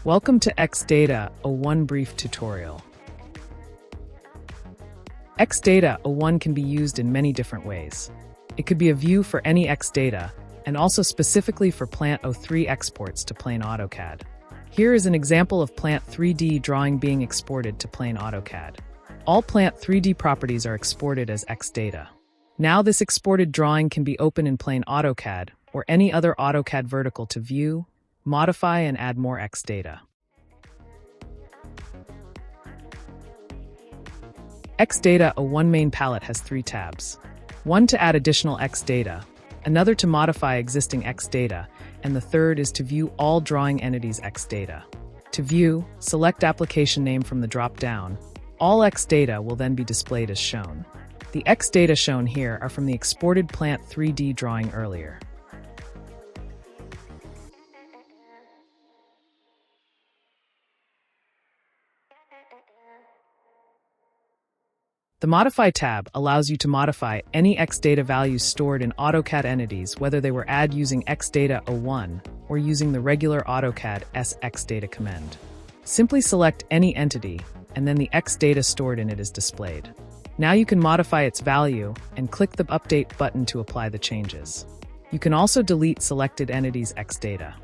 Welcome to XDATA01 brief tutorial. XDATA01 can be used in many different ways. It could be a view for any XDATA, and also specifically for Plant 03 exports to plain AutoCAD. Here is an example of Plant 3D drawing being exported to plain AutoCAD. All Plant 3D properties are exported as XDATA. Now this exported drawing can be opened in plain AutoCAD or any other AutoCAD vertical to view, modify, and add more XDATA. XDATA01 main palette has 3 tabs. One to add additional XDATA, another to modify existing XDATA, and the third is to view all drawing entities XDATA. To view, select application name from the drop-down. All XDATA will then be displayed as shown. The XDATA shown here are from the exported Plant 3D drawing earlier. The Modify tab allows you to modify any XDATA values stored in AutoCAD entities, whether they were added using XDATA01 or using the regular AutoCAD XDATA command. Simply select any entity, and then the XDATA stored in it is displayed. Now you can modify its value and click the Update button to apply the changes. You can also delete selected entities XDATA.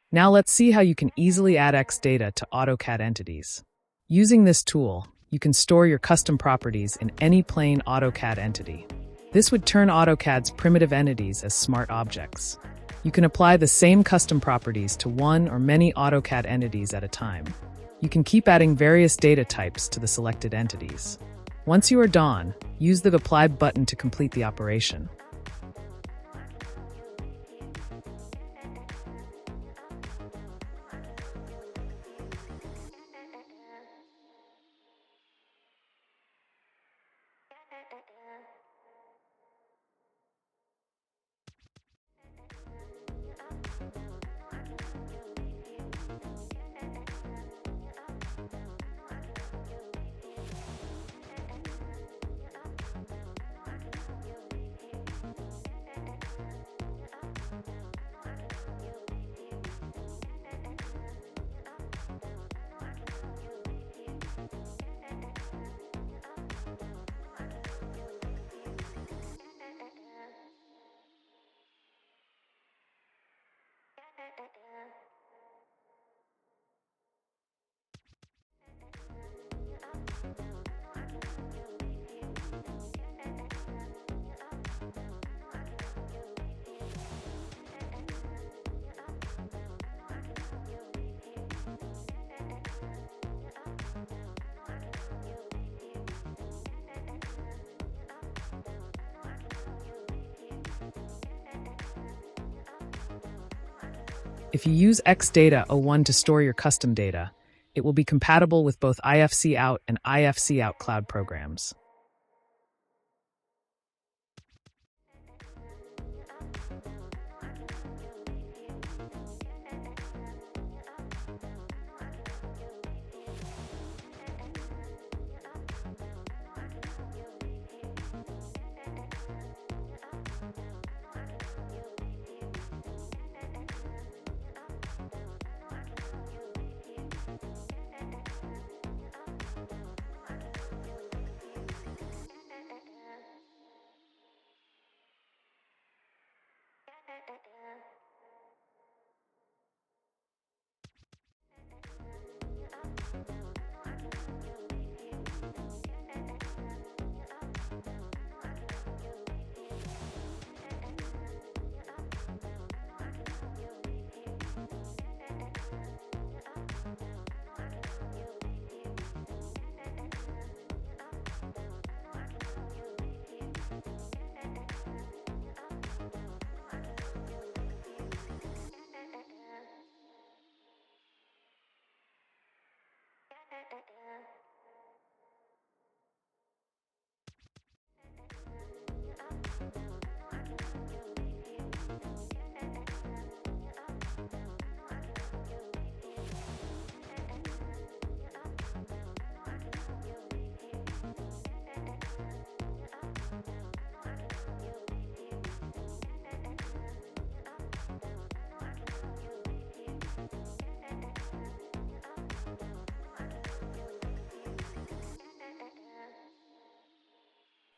Now let's see how you can easily add XDATA to AutoCAD entities. Using this tool, you can store your custom properties in any plain AutoCAD entity. This would turn AutoCAD's primitive entities as smart objects. You can apply the same custom properties to one or many AutoCAD entities at a time. You can keep adding various data types to the selected entities. Once you are done, use the Apply button to complete the operation. If you use XDATA01 to store your custom data, it will be compatible with both IFC-out and IFC-out cloud programs.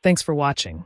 Thanks for watching.